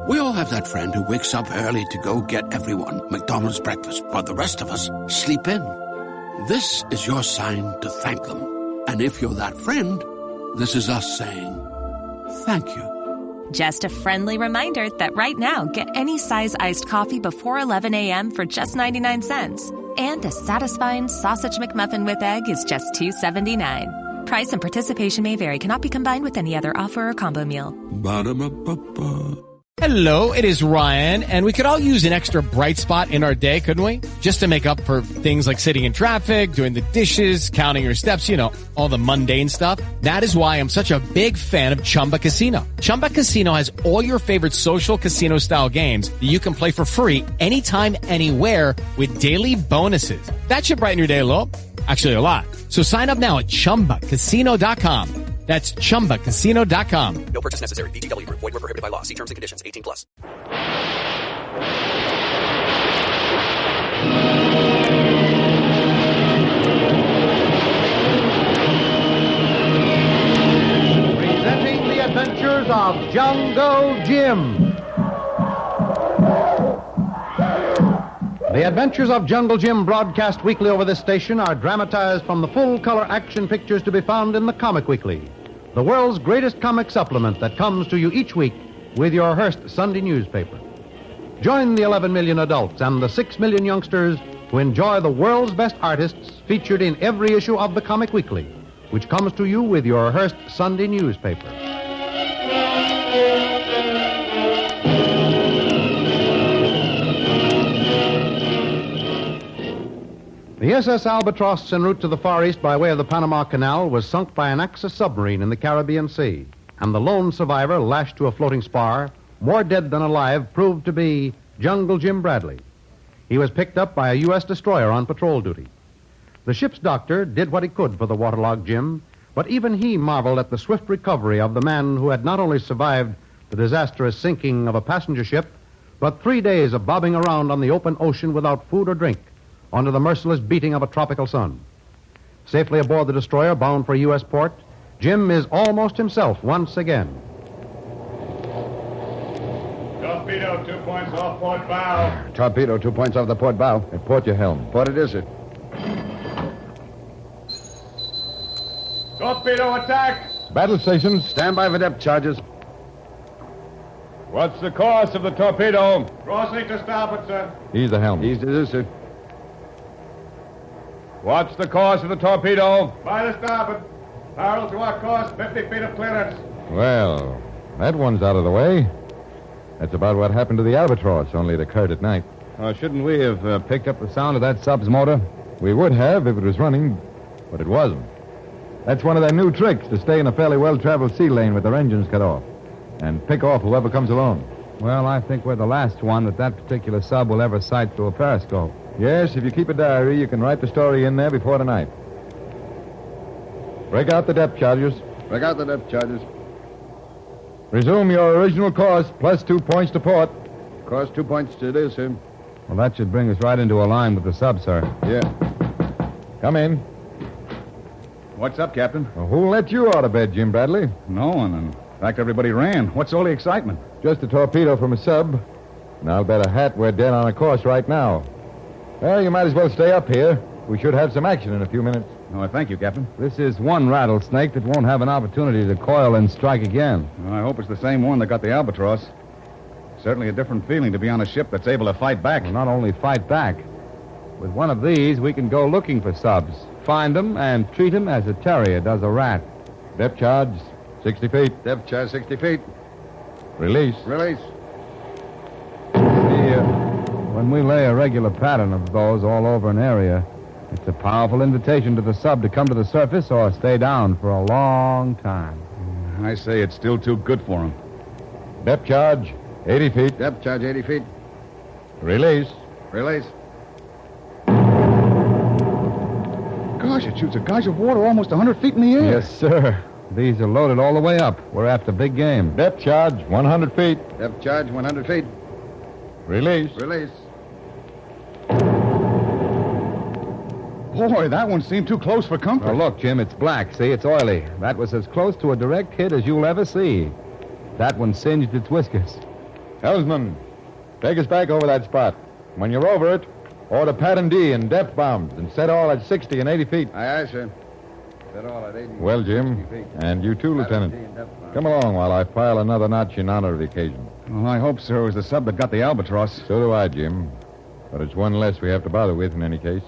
We all have that friend who wakes up early to go get everyone McDonald's breakfast, while the rest of us sleep in. This is your sign to thank them. And if you're that friend, this is us saying thank you. Just a friendly reminder that right now, get any size iced coffee before 11 a.m. for just 99 cents. And a satisfying sausage McMuffin with egg is just $2.79. Price and participation may vary. Cannot be combined with any other offer or combo meal. Ba-da-ba-ba-ba. Hello, it is Ryan, and we could all use an extra bright spot in our day, couldn't we? Just to make up for things like sitting in traffic, doing the dishes, counting your steps, all the mundane stuff. That is why I'm such a big fan of Chumba Casino. Chumba Casino has all your favorite social casino-style games that you can play for free anytime, anywhere with daily bonuses. That should brighten your day a little. Actually, a lot. So sign up now at ChumbaCasino.com. That's ChumbaCasino.com. No purchase necessary. VGW Group. Void where prohibited by law. See terms and conditions. 18+. Presenting the adventures of Jungle Jim. The Adventures of Jungle Jim, broadcast weekly over this station, are dramatized from the full-color action pictures to be found in the Comic Weekly, the world's greatest comic supplement that comes to you each week with your Hearst Sunday newspaper. Join the 11 million adults and the 6 million youngsters who enjoy the world's best artists featured in every issue of the Comic Weekly, which comes to you with your Hearst Sunday newspaper. The SS Albatross, en route to the Far East by way of the Panama Canal, was sunk by an Axis submarine in the Caribbean Sea, and the lone survivor, lashed to a floating spar, more dead than alive, proved to be Jungle Jim Bradley. He was picked up by a U.S. destroyer on patrol duty. The ship's doctor did what he could for the waterlogged Jim, but even he marveled at the swift recovery of the man who had not only survived the disastrous sinking of a passenger ship, but 3 days of bobbing around on the open ocean without food or drink, under the merciless beating of a tropical sun. Safely aboard the destroyer bound for a U.S. port, Jim is almost himself once again. Torpedo, 2 points off port bow. Torpedo, 2 points off the port bow. And port your helm. Port it is, sir. Torpedo attack. Battle stations. Stand by for depth charges. What's the course of the torpedo? Crossing to starboard, sir. Ease the helm. Ease it is, sir. What's the course of the torpedo? By the starboard. Parallel to our course, 50 feet of clearance. Well, that one's out of the way. That's about what happened to the Albatross, only it occurred at night. Shouldn't we have picked up the sound of that sub's motor? We would have if it was running, but it wasn't. That's one of their new tricks, to stay in a fairly well-traveled sea lane with their engines cut off and pick off whoever comes along. Well, I think we're the last one that particular sub will ever sight through a periscope. Yes, if you keep a diary, you can write the story in there before tonight. Break out the depth charges. Break out the depth charges. Resume your original course, plus 2 points to port. Course 2 points it is, sir. Well, that should bring us right into a line with the sub, sir. Yeah. Come in. What's up, Captain? Well, who let you out of bed, Jim Bradley? No one. In fact, everybody ran. What's all the excitement? Just a torpedo from a sub. And I'll bet a hat we're dead on a course right now. Well, you might as well stay up here. We should have some action in a few minutes. Oh, thank you, Captain. This is one rattlesnake that won't have an opportunity to coil and strike again. Well, I hope it's the same one that got the Albatross. Certainly a different feeling to be on a ship that's able to fight back. Well, not only fight back. With one of these, we can go looking for subs, find them, and treat them as a terrier does a rat. Depth charge, 60 feet. Depth charge, 60 feet. Release. Release. When we lay a regular pattern of those all over an area, it's a powerful invitation to the sub to come to the surface or stay down for a long time. I say it's still too good for him. Depth charge, 80 feet. Depth charge, 80 feet. Release. Release. Gosh, it shoots a gush of water almost 100 feet in the air. Yes, sir. These are loaded all the way up. We're after big game. Depth charge, 100 feet. Depth charge, 100 feet. Release. Release. Boy, that one seemed too close for comfort. Oh, look, Jim, it's black. See, it's oily. That was as close to a direct hit as you'll ever see. That one singed its whiskers. Helmsman, take us back over that spot. When you're over it, order pattern D and depth bombs and set all at 60 and 80 feet. Aye, sir. Set all at 80 Well, Jim, and you too, Lieutenant. Come along while I file another notch in honor of the occasion. Well, I hope, sir, it was the sub that got the albatross. So do I, Jim. But it's one less we have to bother with in any case.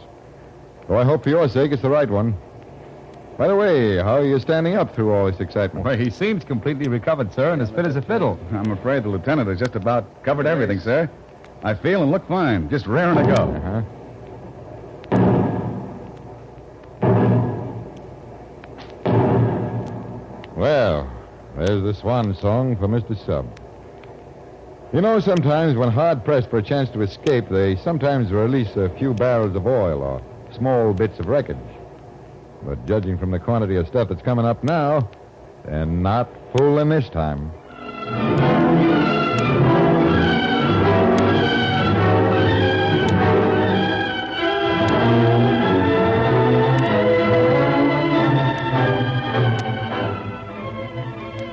Though I hope for your sake it's the right one. By the way, how are you standing up through all this excitement? Well, he seems completely recovered, sir, and as fit as a fiddle. I'm afraid the lieutenant has just about covered everything, sir. I feel and look fine. Just raring to go. Uh-huh. Well, there's the swan song for Mr. Sub. You know, sometimes when hard-pressed for a chance to escape, they sometimes release a few barrels of oil or small bits of wreckage. But judging from the quantity of stuff that's coming up now, they're not fooling this time.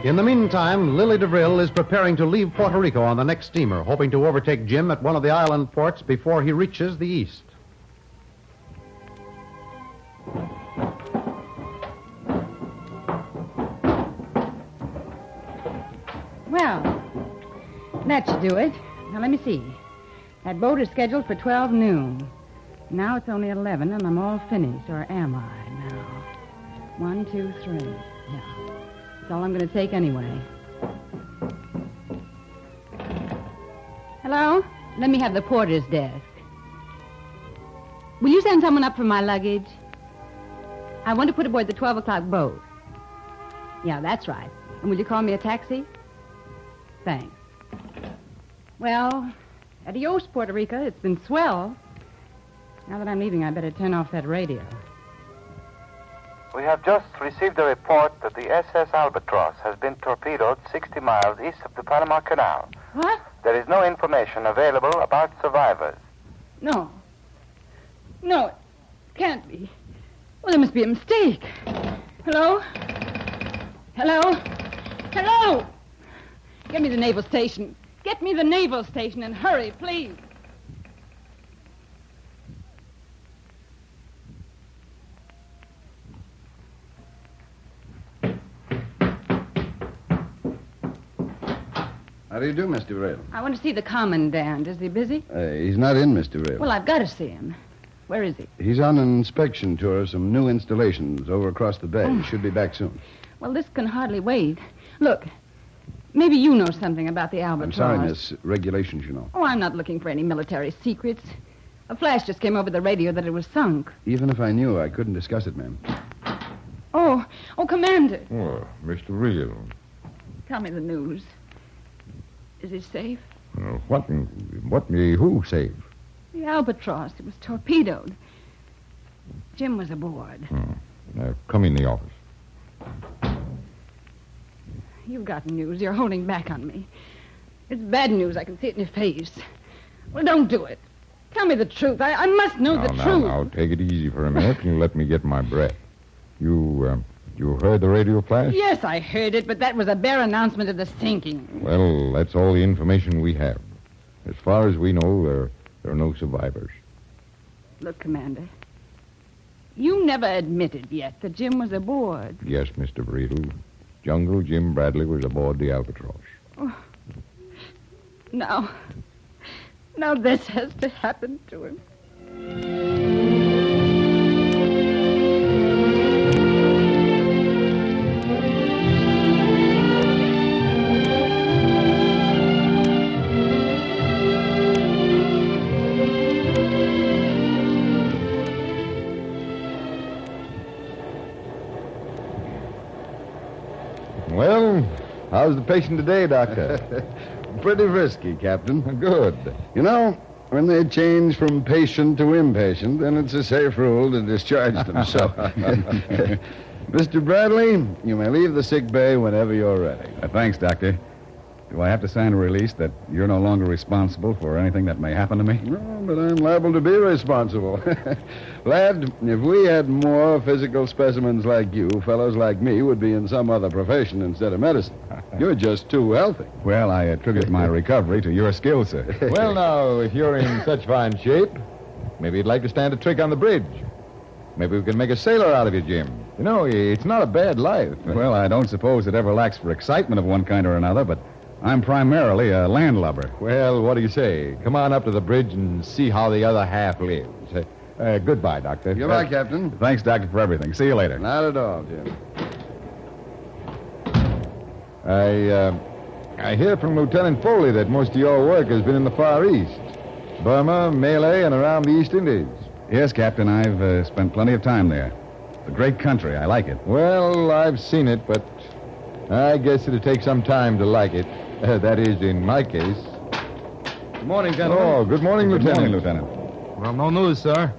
In the meantime, Lily DeVril is preparing to leave Puerto Rico on the next steamer, hoping to overtake Jim at one of the island ports before he reaches the east. Well, that should do it. Now, let me see. That boat is scheduled for 12 noon. Now it's only 11, and I'm all finished. Or am I now? 1, 2, 3. Yeah. That's all I'm going to take anyway. Hello? Let me have the porter's desk. Will you send someone up for my luggage? I want to put aboard the 12 o'clock boat. Yeah, that's right. And will you call me a taxi? Thanks. Well, adios, Puerto Rico. It's been swell. Now that I'm leaving, I better turn off that radio. We have just received a report that the SS Albatross has been torpedoed 60 miles east of the Panama Canal. What? There is no information available about survivors. No. No, it can't be. Well, there must be a mistake. Hello? Hello? Hello? Get me the naval station. Get me the naval station and hurry, please. How do you do, Mr. Rail? I want to see the commandant. Is he busy? He's not in, Mr. Rail. Well, I've got to see him. Where is he? He's on an inspection tour of some new installations over across the bay. He should be back soon. Well, this can hardly wait. Look, maybe you know something about the I'm Albatross. sorry, miss. Regulations, you know. Oh, I'm not looking for any military secrets. A flash just came over the radio that it was sunk. Even if I knew, I couldn't discuss it, ma'am. Oh, Commander. Oh, Mr. Real. Tell me the news. Is he safe? Who saved? The Albatross. It was torpedoed. Jim was aboard. Come in the office. You've got news. You're holding back on me. It's bad news. I can see it in your face. Well, don't do it. Tell me the truth. I must know the truth. Now, take it easy for a minute and let me get my breath. You heard the radio flash? Yes, I heard it, but that was a bare announcement of the sinking. Well, that's all the information we have. As far as we know, there are no survivors. Look, Commander, you never admitted yet that Jim was aboard. Yes, Mr. Breedle. Jungle Jim Bradley was aboard the Albatross. Oh. Now this has to happen to him. Well, how's the patient today, Doctor? Pretty risky, Captain. Good. You know, when they change from patient to impatient, then it's a safe rule to discharge them. So, Mr. Bradley, you may leave the sick bay whenever you're ready. Thanks, Doctor. Do I have to sign a release that you're no longer responsible for anything that may happen to me? No, but I'm liable to be responsible. Lad, if we had more physical specimens like you, fellows like me would be in some other profession instead of medicine. You're just too healthy. Well, I attribute my recovery to your skill, sir. Well, now, if you're in such fine shape, maybe you'd like to stand a trick on the bridge. Maybe we can make a sailor out of you, Jim. You know, it's not a bad life. Well, I don't suppose it ever lacks for excitement of one kind or another, but I'm primarily a landlubber. Well, what do you say? Come on up to the bridge and see how the other half lives. Goodbye, Doctor. Goodbye, Captain. Thanks, Doctor, for everything. See you later. Not at all, Jim. I hear from Lieutenant Foley that most of your work has been in the Far East. Burma, Malay, and around the East Indies. Yes, Captain, I've spent plenty of time there. It's a great country. I like it. Well, I've seen it, but I guess it'll take some time to like it. That is, in my case. Good morning, gentlemen. Oh, good morning, Good Lieutenant. morning, Lieutenant. Well, no news, sir.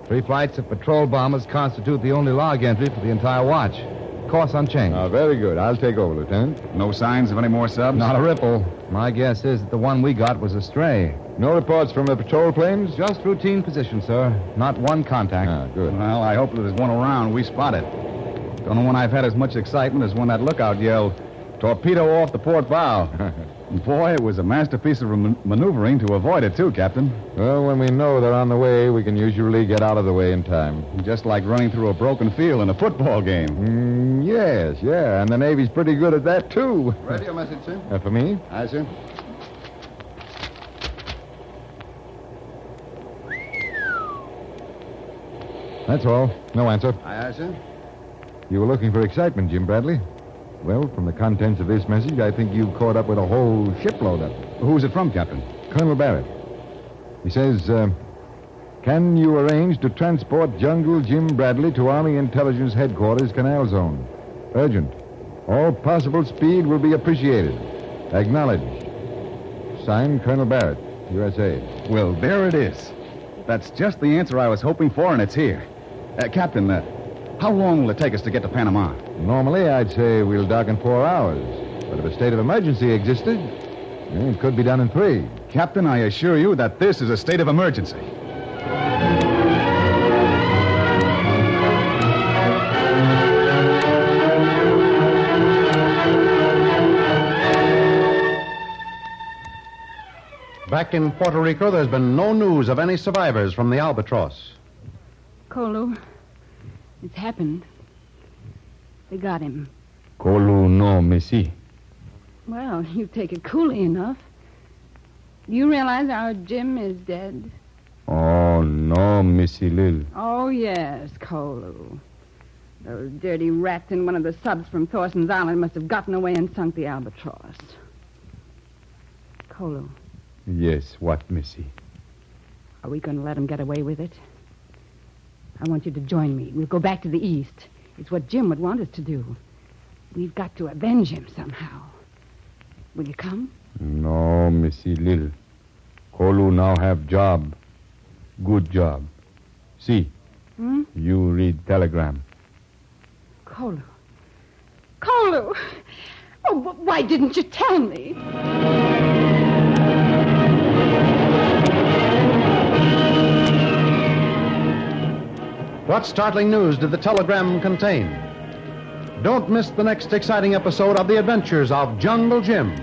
3 flights of patrol bombers constitute the only log entry for the entire watch. Course unchanged. Oh, very good. I'll take over, Lieutenant. No signs of any more subs? Not a ripple. My guess is that the one we got was a stray. No reports from the patrol planes? Just routine position, sir. Not one contact. Ah, good. Well, I hope that there's one around. We spot it. Don't know when I've had as much excitement as when that lookout yelled, "Torpedo off the port bow." Boy, it was a masterpiece of maneuvering to avoid it, too, Captain. Well, when we know they're on the way, we can usually get out of the way in time. Just like running through a broken field in a football game. Yes, yeah, and the Navy's pretty good at that, too. Radio message, sir. For me? Aye, sir. That's all. No answer. Aye, sir. You were looking for excitement, Jim Bradley. Well, from the contents of this message, I think you've caught up with a whole shipload of it. Who's it from, Captain? Colonel Barrett. He says, can you arrange to transport Jungle Jim Bradley to Army Intelligence Headquarters, Canal Zone? Urgent. All possible speed will be appreciated. Acknowledged. Signed, Colonel Barrett, USA. Well, there it is. That's just the answer I was hoping for, and it's here. Captain, how long will it take us to get to Panama? Normally, I'd say we'll dock in 4 hours. But if a state of emergency existed, it could be done in 3. Captain, I assure you that this is a state of emergency. Back in Puerto Rico, there's been no news of any survivors from the Albatross. Kolu, it's happened. They got him. Kolu no, Missy. Well, you take it coolly enough. Do you realize our Jim is dead? Oh, no, Missy Lil. Oh, yes, Kolu. Those dirty rats in one of the subs from Thorson's Island must have gotten away and sunk the Albatross. Kolu, Yes, what, Missy? are we going to let him get away with it? I want you to join me. We'll go back to the east. It's what Jim would want us to do. We've got to avenge him somehow. Will you come? No, Missy Lil. Kolu now have job. Good job. See, you read telegram. Kolu. Kolu! Oh, why didn't you tell me? What startling news did the telegram contain? Don't miss the next exciting episode of The Adventures of Jungle Jim.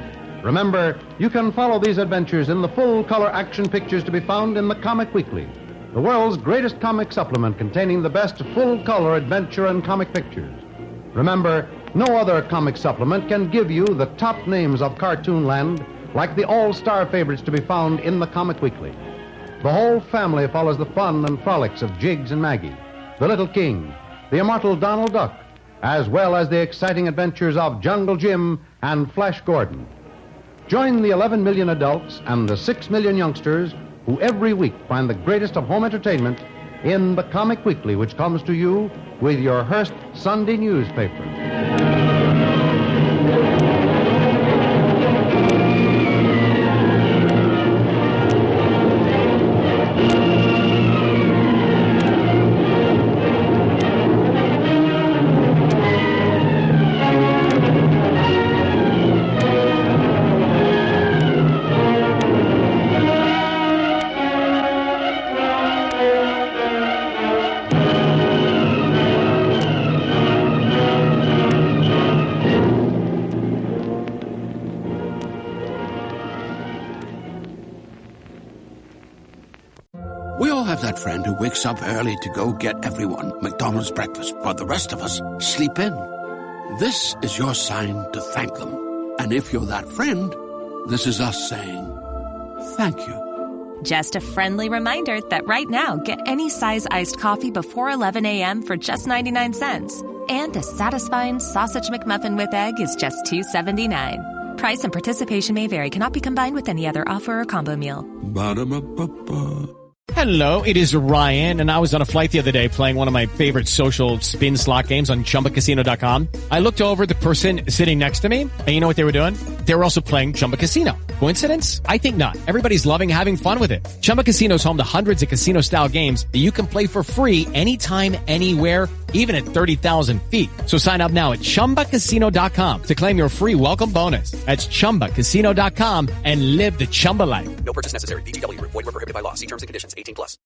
Remember, you can follow these adventures in the full-color action pictures to be found in the Comic Weekly, the world's greatest comic supplement containing the best full-color adventure and comic pictures. Remember, no other comic supplement can give you the top names of cartoon land like the all-star favorites to be found in the Comic Weekly. The whole family follows the fun and frolics of Jiggs and Maggie, the Little King, the immortal Donald Duck, as well as the exciting adventures of Jungle Jim and Flash Gordon. Join the 11 million adults and the 6 million youngsters who every week find the greatest of home entertainment in the Comic Weekly, which comes to you with your Hearst Sunday newspaper. We all have that friend who wakes up early to go get everyone McDonald's breakfast, while the rest of us sleep in. This is your sign to thank them. And if you're that friend, this is us saying thank you. Just a friendly reminder that right now, get any size iced coffee before 11 a.m. for just 99 cents. And a satisfying sausage McMuffin with egg is just $2.79. Price and participation may vary. Cannot be combined with any other offer or combo meal. Ba-da-ba-ba-ba. Hello, it is Ryan, and I was on a flight the other day playing one of my favorite social spin slot games on ChumbaCasino.com. I looked over at the person sitting next to me, and you know what they were doing? They were also playing Chumba Casino. Coincidence? I think not. Everybody's loving having fun with it. Chumba Casino is home to hundreds of casino-style games that you can play for free anytime, anywhere, even at 30,000 feet. So sign up now at ChumbaCasino.com to claim your free welcome bonus. That's ChumbaCasino.com and live the Chumba life. No purchase necessary. VGW. Void where prohibited by law. See terms and conditions. 18+.